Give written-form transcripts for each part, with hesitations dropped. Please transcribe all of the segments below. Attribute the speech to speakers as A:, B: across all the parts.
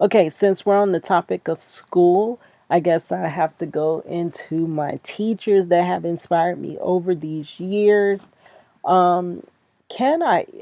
A: Okay, since we're on the topic of school, I guess I have to go into my teachers that have inspired me over these years. Um,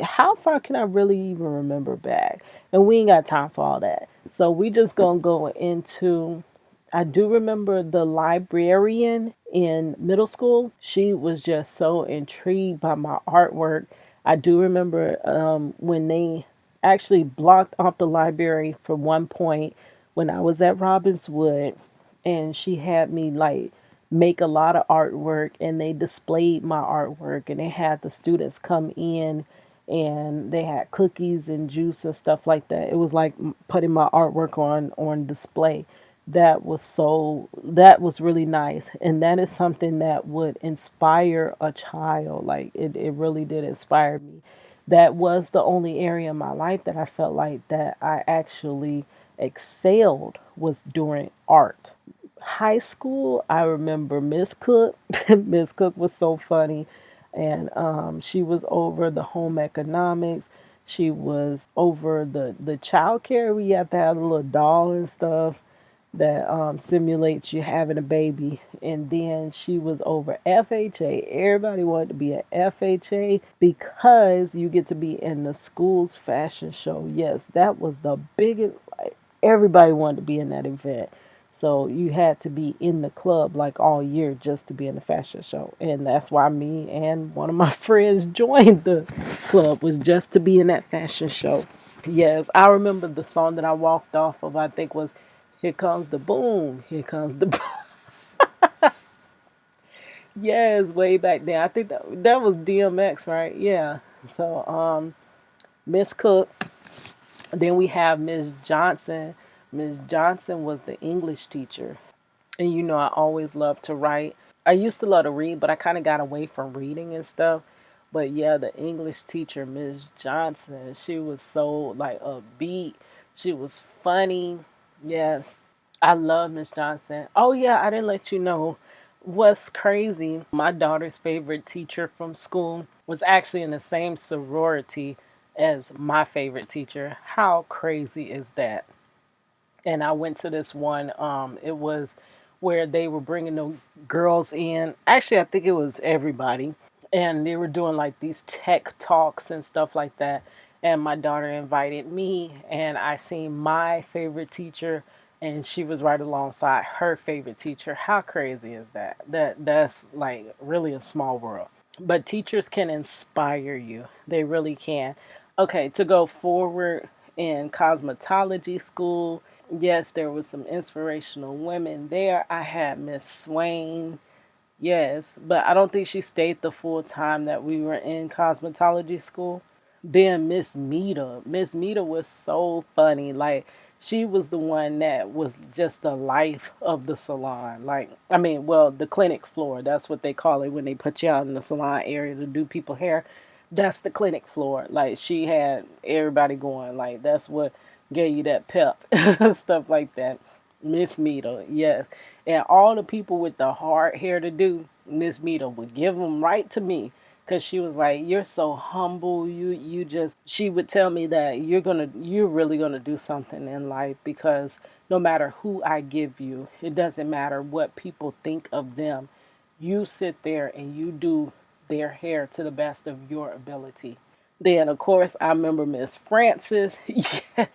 A: how far can I really even remember back? And we ain't got time for all that. So we just gonna go into, I do remember the librarian in middle school. She was just so intrigued by my artwork. I do remember when they actually blocked off the library for one point when I was at Robbinswood, and she had me like make a lot of artwork, and they displayed my artwork, and they had the students come in, and they had cookies and juice and stuff like that. It was like putting my artwork on display. That was really nice, and that is something that would inspire a child. Like it really did inspire me. That was the only area in my life that I felt like that I actually excelled was during art. High school, I remember Miss Cook. Miss Cook was so funny, and she was over the home economics. She was over the child care. We had to have a little doll and stuff that simulates you having a baby. And then she was over FHA. Everybody wanted to be at FHA because you get to be in the school's fashion show. Yes, that was the biggest. Like, everybody wanted to be in that event. So you had to be in the club like all year just to be in the fashion show. And that's why me and one of my friends joined the club, was just to be in that fashion show. Yes, I remember the song that I walked off of, I think was Here Comes the Boom, Here Comes the Boom. Yes, way back then. I think that was DMX, right? Yeah. So, Miss Cook, then we have Miss Johnson. Miss Johnson was the English teacher. And I always loved to write. I used to love to read, but I kind of got away from reading and stuff. But yeah, the English teacher, Miss Johnson, she was so like upbeat. She was funny. Yes, I love Miss Johnson. Oh yeah, I didn't let you know. What's crazy? My daughter's favorite teacher from school was actually in the same sorority as my favorite teacher. How crazy is that? And I went to this one. It was where they were bringing the girls in. Actually, I think it was everybody, and they were doing like these tech talks and stuff like that. And my daughter invited me, and I seen my favorite teacher, and she was right alongside her favorite teacher. How crazy is that? That's like really a small world. But teachers can inspire you. They really can. Okay, to go forward in cosmetology school, yes, there was some inspirational women there. I had Miss Swain. Yes, but I don't think she stayed the full time that we were in cosmetology school. Then Miss Mita. Miss Mita was so funny. Like she was the one that was just the life of the salon. Like I mean, well, the clinic floor. That's what they call it when they put you out in the salon area to do people hair. That's the clinic floor. Like she had everybody going. Like that's what gave you that pep. Stuff like that. Miss Mita, yes. And all the people with the hard hair to do, Miss Mita would give them right to me, because she was like, "You're so humble. You just." She would tell me that you're really gonna do something in life, because no matter who I give you, it doesn't matter what people think of them. You sit there and you do their hair to the best of your ability. Then, of course, I remember Miss Francis. Yes,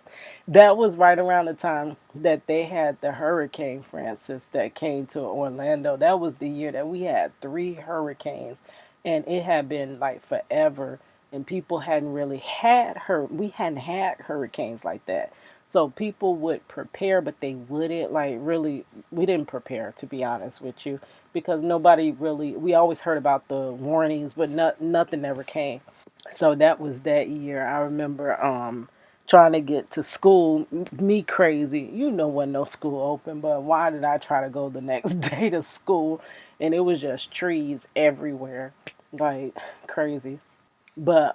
A: that was right around the time that they had the Hurricane Francis that came to Orlando. That was the year that we had three hurricanes, and it had been like forever, and people hadn't really had we hadn't had hurricanes like that. So people would prepare, but they wouldn't like really. We didn't prepare, to be honest with you, because nobody really. We always heard about the warnings, but nothing ever came. So that was that year. I remember trying to get to school, me crazy. When no school open, but why did I try to go the next day to school? And it was just trees everywhere. Like crazy. But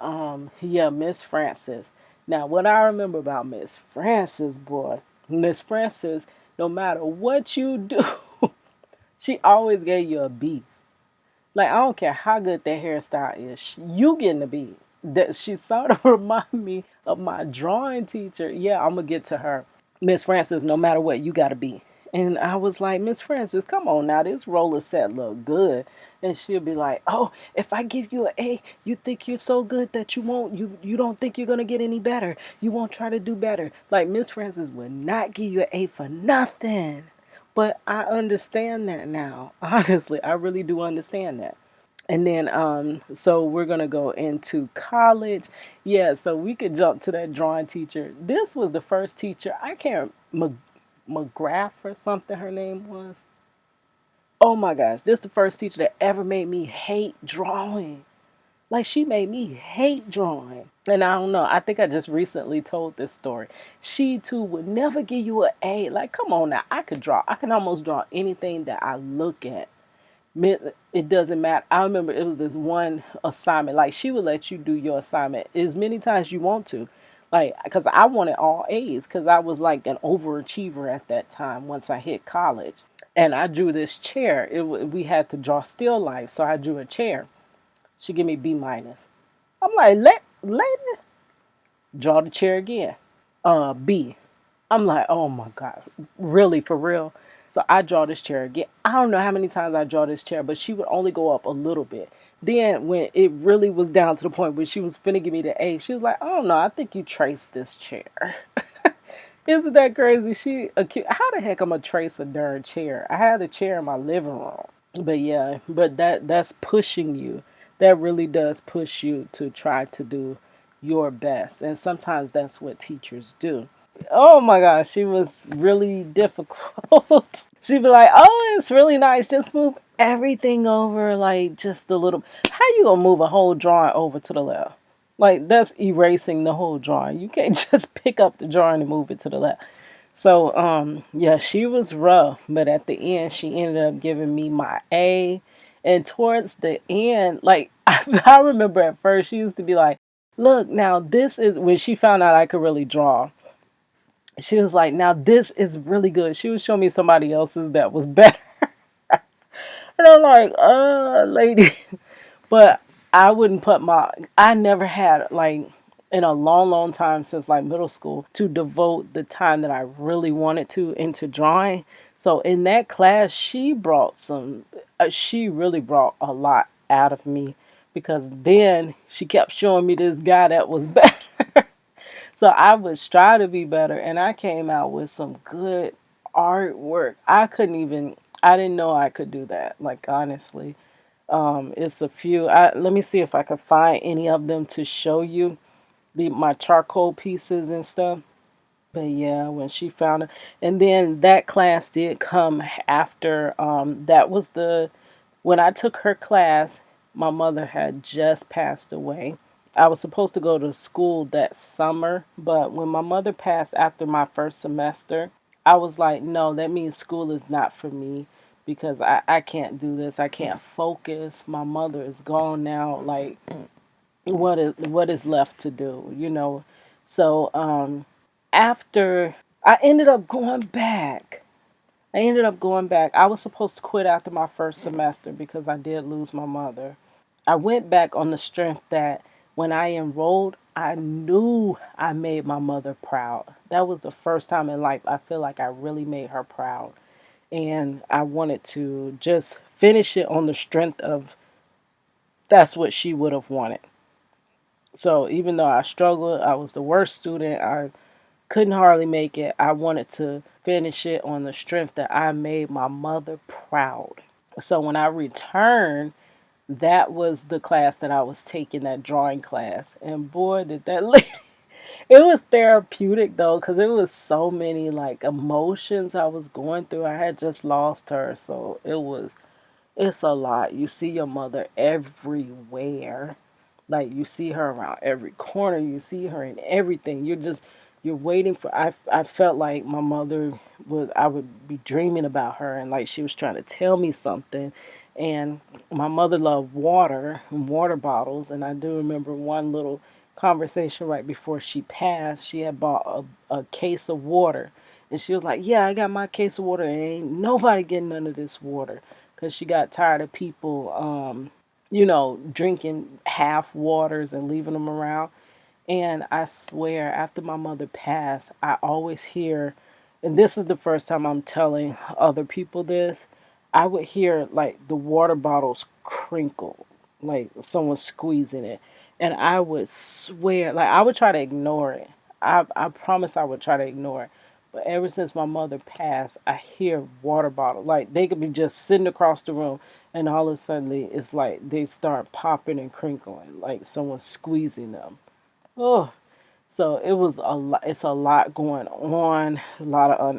A: yeah, Miss Francis. Now what I remember about Miss Francis, boy, Miss Francis, no matter what you do, she always gave you a B. Like I don't care how good that hairstyle is, you getting a B. That she sort of remind me of my drawing teacher. Yeah, I'm gonna get to her. Miss Francis, no matter what, you got to be. And I was like, Miss Francis, come on now, this roller set look good. And she'll be like, oh, if I give you an A, you think you're so good that you don't think you're gonna get any better. You won't try to do better. Like Miss Francis would not give you an A for nothing. But I understand that now. Honestly, I really do understand that. And then so we're gonna go into college. Yeah, so we could jump to that drawing teacher. This was the first teacher. I can't McGrath or something her name was. Oh my gosh, this is the first teacher that ever made me hate drawing. Like she made me hate drawing. And I don't know, I think I just recently told this story. She too would never give you an A. Like, come on now, I could draw. I can almost draw anything that I look at. It doesn't matter. I remember it was this one assignment. Like she would let you do your assignment as many times you want to, like because I wanted all A's because I was like an overachiever at that time. Once I hit college, and I drew this chair. We had to draw still life, so I drew a chair. She gave me B minus. I'm like, lady, draw the chair again. B. I'm like, oh my God, really for real? So I draw this chair again. I don't know how many times I draw this chair, but she would only go up a little bit. Then when it really was down to the point where she was finna give me the A, she was like, oh no, I think you traced this chair. Isn't that crazy? How the heck I'm gonna trace a darn chair? I had a chair in my living room. But yeah, but that's pushing you. That really does push you to try to do your best. And sometimes that's what teachers do. Oh my gosh, she was really difficult. She'd be like, "Oh, it's really nice. Just move everything over, like just a little. How you gonna move a whole drawing over to the left? Like that's erasing the whole drawing. You can't just pick up the drawing and move it to the left." So, yeah, she was rough, but at the end, she ended up giving me my A. And towards the end, like I remember at first, she used to be like, "Look, now this is," when she found out I could really draw. She was like, now this is really good. She would show me somebody else's that was better. And I'm like, lady. But I wouldn't put I never had, like, in a long, long time since like middle school, to devote the time that I really wanted to into drawing. So in that class, she really brought a lot out of me because then she kept showing me this guy that was better. So I would strive to be better, and I came out with some good artwork. I didn't know I could do that. Like honestly, it's a few. Let me see if I can find any of them to show you my charcoal pieces and stuff. But yeah, when she found it, and then that class did come after. That was when I took her class. My mother had just passed away. I was supposed to go to school that summer, but when my mother passed after my first semester, I was like, no, that means school is not for me because I can't do this. I can't focus. My mother is gone now. Like, what is left to do, you know? So, after I ended up going back. I ended up going back. I was supposed to quit after my first semester because I did lose my mother. I went back on the strength that when I enrolled, I knew I made my mother proud. That was the first time in life I feel like I really made her proud. And I wanted to just finish it on the strength of that's what she would have wanted. So even though I struggled, I was the worst student, I couldn't hardly make it. I wanted to finish it on the strength that I made my mother proud. So when I returned, that was the class that I was taking, that drawing class. And boy, did that lady, it was therapeutic though, because it was so many like emotions I was going through. I had just lost her. So it's a lot. You see your mother everywhere. Like you see her around every corner. You see her in everything. You're waiting for. I felt like my mother was. I would be dreaming about her, and like she was trying to tell me something. And my mother loved water and water bottles, and I do remember one little conversation right before she passed. She had bought a case of water, and she was like, "Yeah, I got my case of water, and ain't nobody getting none of this water," because she got tired of people drinking half waters and leaving them around. And I swear, after my mother passed, I always hear and this is the first time I'm telling other people this, I would hear like the water bottles crinkle, like someone squeezing it. And I would swear, like I would try to ignore it. I promise I would try to ignore it. But ever since my mother passed, I hear water bottle. Like they could be just sitting across the room and all of a sudden it's like they start popping and crinkling, like someone's squeezing them. Oh, so it was a lot. It's a lot going on. A lot of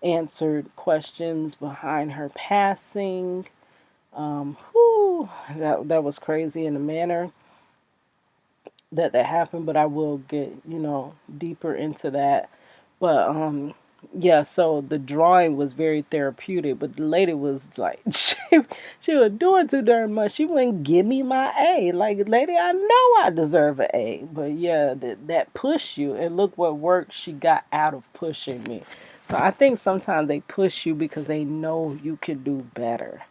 A: unanswered questions behind her passing. That was crazy in the manner that happened. But I will get deeper into that. But yeah, so the drawing was very therapeutic, but the lady was like she was doing too darn much. She wouldn't give me my A. Like, lady, I know I deserve an A. But yeah, that push you, and look what work she got out of pushing me. So I think sometimes they push you because they know you can do better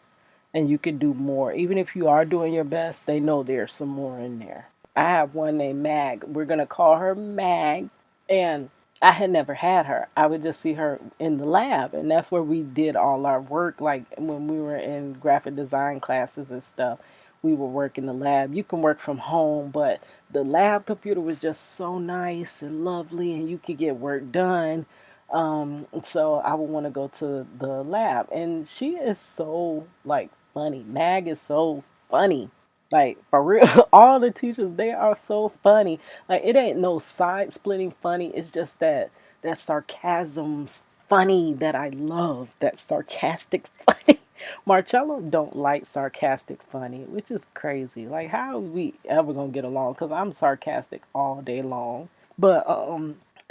A: and you can do more. Even if you are doing your best, they know there's some more in there. I have one named Mag. We're gonna call her Mag. And I had never had her. I would just see her in the lab, and that's where we did all our work. Like when we were in graphic design classes and stuff, we would work in the lab. You can work from home, but the lab computer was just so nice and lovely, and you could get work done. So I would want to go to the lab, and she is so like funny. Mag is so funny. Like for real, all the teachers they are so funny. Like it ain't no side splitting funny. It's just that sarcasm's funny that I love. That sarcastic funny. Marcello don't like sarcastic funny, which is crazy. Like how are we ever gonna get along? Cause I'm sarcastic all day long. But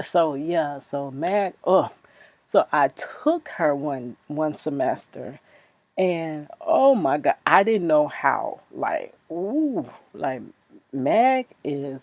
A: so yeah, so Mag. Oh, so I took her one semester and oh my God, I didn't know how. Like, ooh, like Mag is,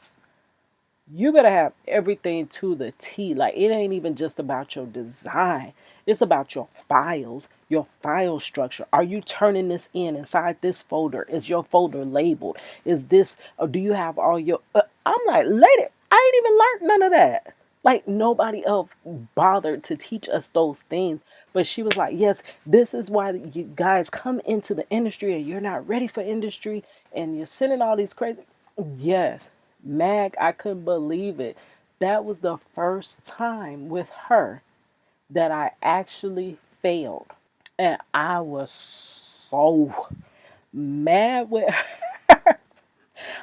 A: you better have everything to the T. Like, it ain't even just about your design, it's about your file structure. Are you turning this in inside this folder? Is your folder labeled? Is this, or do you have all your. I'm like, lady, I ain't even learned none of that. Like, nobody else bothered to teach us those things. But she was like, yes, this is why you guys come into the industry and you're not ready for industry and you're sending all these crazy. Yes, Mag, I couldn't believe it. That was the first time with her that I actually failed. And I was so mad with her.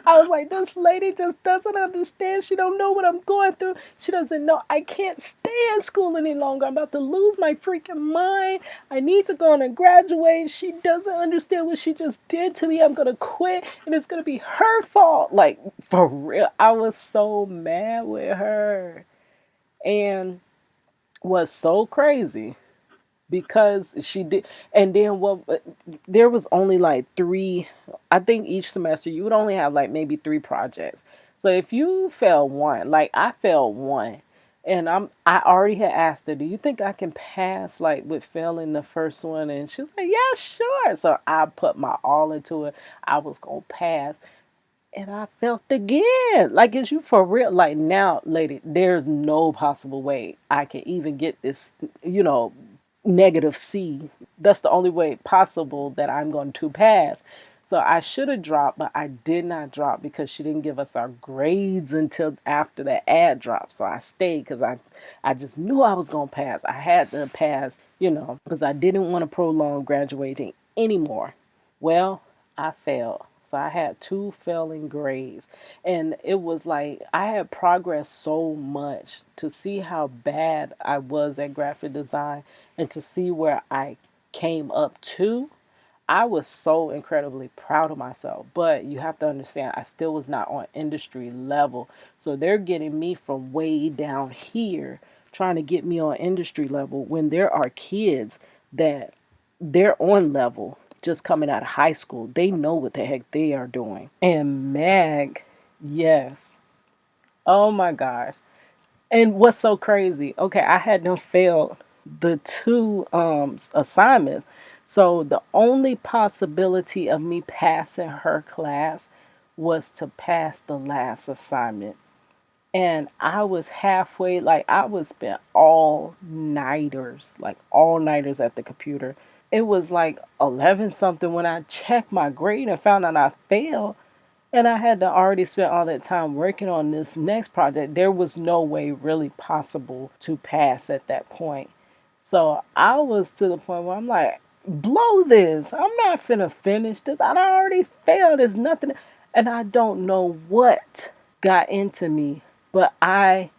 A: I was like, this lady just doesn't understand. She don't know what I'm going through. She doesn't know I can't stay in school any longer. I'm about to lose my freaking mind. I need to go on and graduate. She doesn't understand what she just did to me. I'm gonna quit and it's gonna be her fault. Like for real. I was so mad with her. And was so crazy because she did. And then there was only like three. I think each semester you would only have like maybe three projects. So if you fail one, like I failed one, and I already had asked her, do you think I can pass like with failing the first one? And she was like, yeah, sure. So I put my all into it. I was gonna pass, and I felt again. Like, is you for real? Like, now, lady, there's no possible way I can even get this, you know, negative C. That's the only way possible that I'm going to pass. So I should have dropped, but I did not drop because she didn't give us our grades until after the ad dropped. So I stayed because I just knew I was going to pass. I had to pass, because I didn't want to prolong graduating anymore. Well, I failed. So I had two failing grades. And it was like I had progressed so much to see how bad I was at graphic design and to see where I came up to. I was so incredibly proud of myself. But you have to understand, I still was not on industry level. So they're getting me from way down here, trying to get me on industry level when there are kids that they're on level just coming out of high school. They know what the heck they are doing. And Mag, yes. Oh my gosh. And what's so crazy? Okay, I had them failed the two assignments. So the only possibility of me passing her class was to pass the last assignment. And I was halfway, like I would spend all nighters, like all nighters at the computer. It was like 11 something when I checked my grade and found out I failed. And I had to already spend all that time working on this next project. There was no way really possible to pass at that point. So I was to the point where I'm like, blow this. I'm not finna finish this. I done already failed. There's nothing. And I don't know what got into me. But at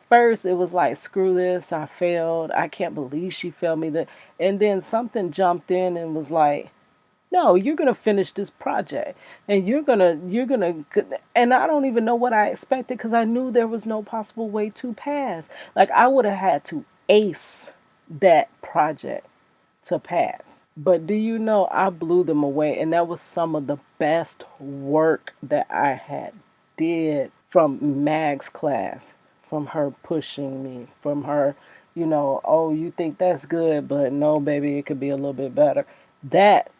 A: first, it was like, screw this. I failed. I can't believe she failed me. And then something jumped in and was like, no, you're gonna finish this project, and and I don't even know what I expected because I knew there was no possible way to pass. Like I would have had to ace that project to pass. But do you know I blew them away, and that was some of the best work that I had did from Mag's class, from her pushing me, from her, oh, you think that's good, but no, baby, it could be a little bit better. That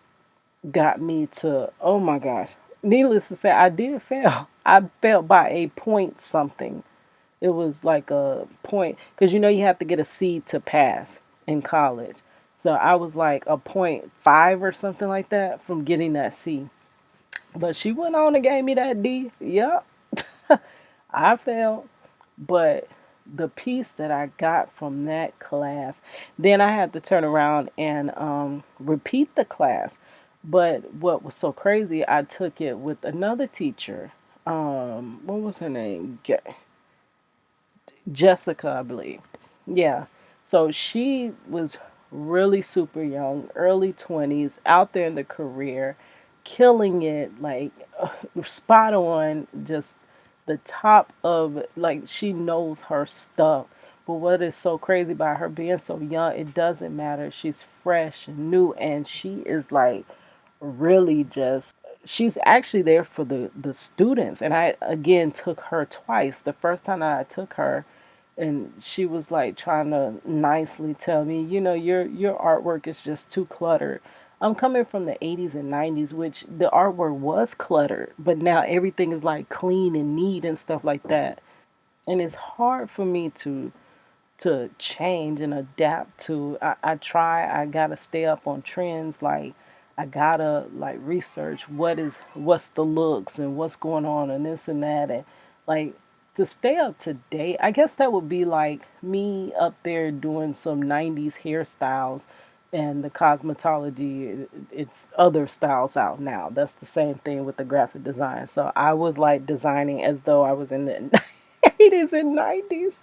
A: got me to, oh my gosh. Needless to say, I did fail. I failed by a point something. It was like a point, because you have to get a C to pass in college. So I was like a point five or something like that from getting that C. But she went on and gave me that D. Yep, I failed. But the piece that I got from that class, then I had to turn around and repeat the class. But what was so crazy, I took it with another teacher. What was her name? Jessica, I believe. Yeah. So she was really super young, early 20s, out there in the career, killing it, like spot on, just the top of, like, she knows her stuff. But what is so crazy about her being so young, it doesn't matter. She's fresh and new, and she is like really just, she's actually there for the students. And I again took her twice. The first time I took her, and she was like trying to nicely tell me, your artwork is just too cluttered. I'm coming from the 80s and 90s, which the artwork was cluttered, but now everything is like clean and neat and stuff like that. And it's hard for me to change and adapt to. I try. I gotta stay up on trends. Like I gotta like research what's the looks and what's going on and this and that, and like to stay up to date. I guess that would be like me up there doing some 90s hairstyles, and the cosmetology, it's other styles out now. That's the same thing with the graphic design. So I was like designing as though I was in the 80s and 90s.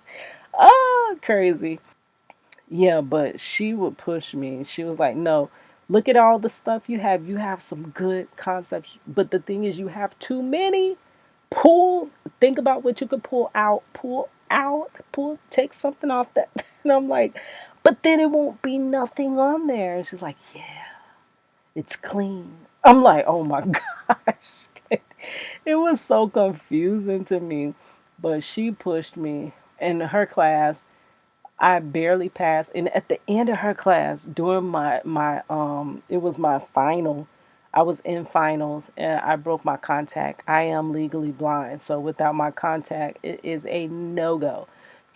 A: Ah, crazy. Yeah, but she would push me. She was like, no, look at all the stuff you have. You have some good concepts, but the thing is, you have too many. Pull, think about what you could pull out, take something off that. And I'm like, but then it won't be nothing on there. And she's like, yeah, it's clean. I'm like, oh my gosh. It was so confusing to me. But she pushed me in her class. I barely passed, and at the end of her class, during my it was my final. I was in finals, and I broke my contact. I am legally blind, so without my contact, it is a no go.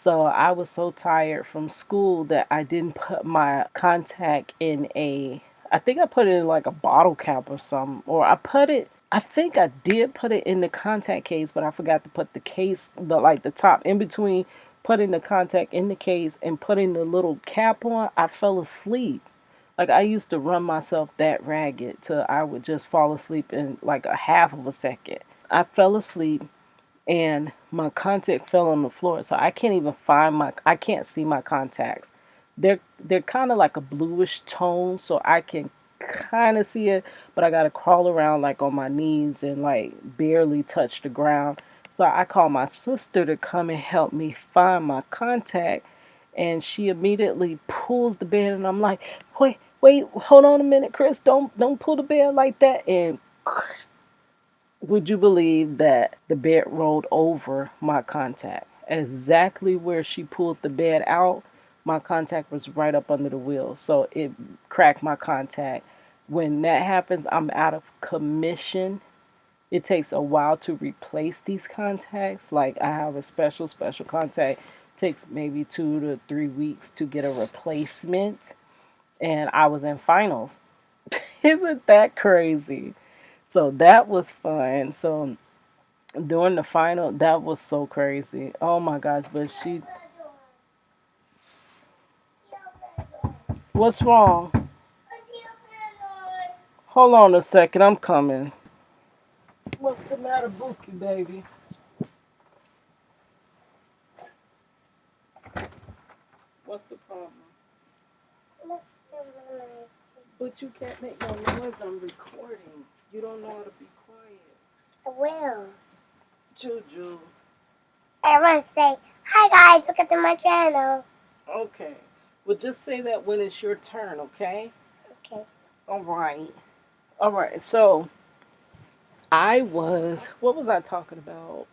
A: So I was so tired from school that I didn't put my contact in a. I think I put it in like a bottle cap or something, or I put it. I think I did put it in the contact case, but I forgot to put the case, the top in between putting the contact in the case and putting the little cap on. I fell asleep. Like I used to run myself that ragged till I would just fall asleep in like a half of a second. I fell asleep and my contact fell on the floor, so I can't even I can't see my contacts. They're kind of like a bluish tone, so I can kind of see it, but I gotta crawl around like on my knees and like barely touch the ground. So I called my sister to come and help me find my contact, and she immediately pulls the bed, and I'm like, wait, hold on a minute, Chris, don't pull the bed like that. And would you believe that the bed rolled over my contact? Exactly where she pulled the bed out, my contact was right up under the wheel. So it cracked my contact. When that happens, I'm out of commission. It takes a while to replace these contacts. Like I have a special contact. Takes maybe 2 to 3 weeks to get a replacement. And I was in finals. Isn't that crazy? So that was fun. So during the final, that was so crazy. Oh my gosh, but she, what's wrong? Hold on a second, I'm coming. What's the matter, Bookie, baby? What's the problem? But you can't make no noise, I'm recording. You don't know how to be quiet.
B: I will.
A: Juju.
B: I want to say, hi guys, look at my channel.
A: Okay. Well, just say that when it's your turn, okay?
B: Okay.
A: All right. All right. So what was I talking about?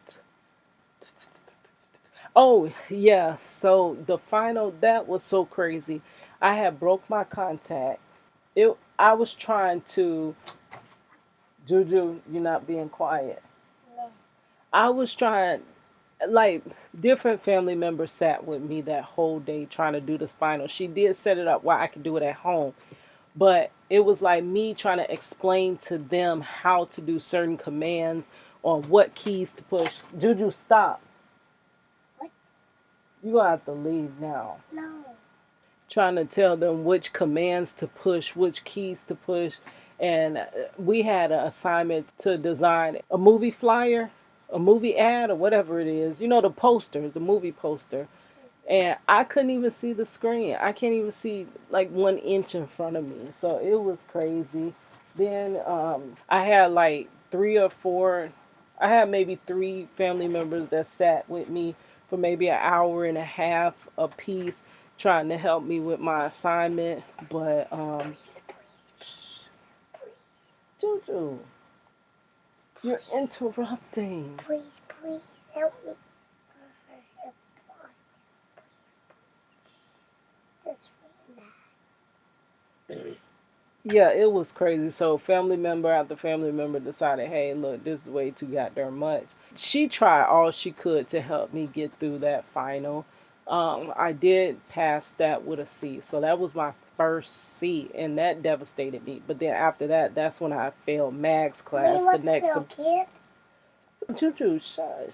A: Oh, yeah. So the final, that was so crazy. I had broke my contact. I was trying to, Juju, you're not being quiet.
B: Yeah.
A: I was trying, like, different family members sat with me that whole day trying to do the spinal. She did set it up where I could do it at home, but it was like me trying to explain to them how to do certain commands or what keys to push. Juju, stop.
B: What?
A: You gonna have to leave now.
B: No.
A: Trying to tell them which commands to push, which keys to push. And we had an assignment to design a movie flyer, a movie ad, or whatever it is. You know, the posters, the movie poster. And I couldn't even see the screen. I can't even see like 1 inch in front of me. So it was crazy. Then I had like three or four, I had maybe three family members that sat with me for maybe an hour and a half a piece trying to help me with my assignment. But, Juju, you're interrupting.
B: Please, help me. Just relax.
A: Yeah, it was crazy. So family member after family member decided, hey, look, this is way too goddamn much. She tried all she could to help me get through that final. I did pass that with a C, so that was my first C, and that devastated me. But then after that, that's when I failed Mag's class. The next,
B: kid?
A: Juju, shush.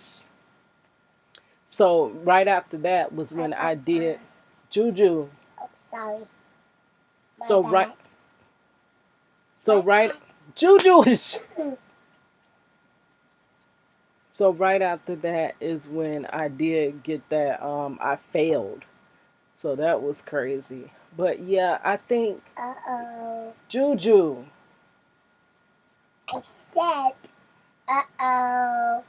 A: So right after that was when I did Juju.
B: Oh, sorry.
A: So right, so right, Juju. So right after that is when I did get that I failed. So that was crazy. But yeah, I think
B: Uh-oh.
A: Juju.
B: I said, uh-oh.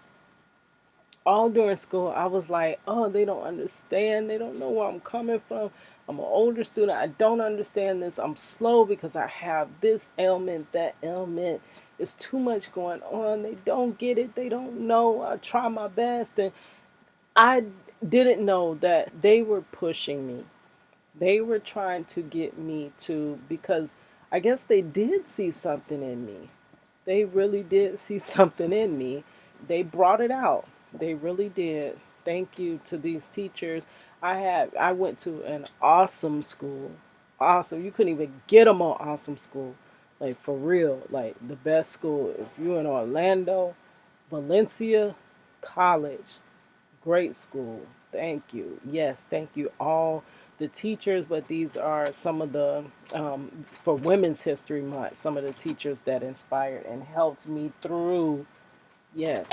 A: All during school I was like, oh, they don't understand. They don't know where I'm coming from. I'm an older student. I don't understand this. I'm slow because I have this ailment, that ailment. It's too much going on. They don't get it. They don't know. I try my best, and I didn't know that they were pushing me. They were trying to get me to, because I guess they did see something in me. They really did see something in me. They brought it out. They really did. Thank you to these teachers. I went to an awesome school. Awesome. You couldn't even get them on awesome school. Like for real. Like the best school. If you're in Orlando, Valencia College. Great school. Thank you. Yes, thank you all the teachers, but these are some of the, for Women's History Month, some of the teachers that inspired and helped me through. Yes.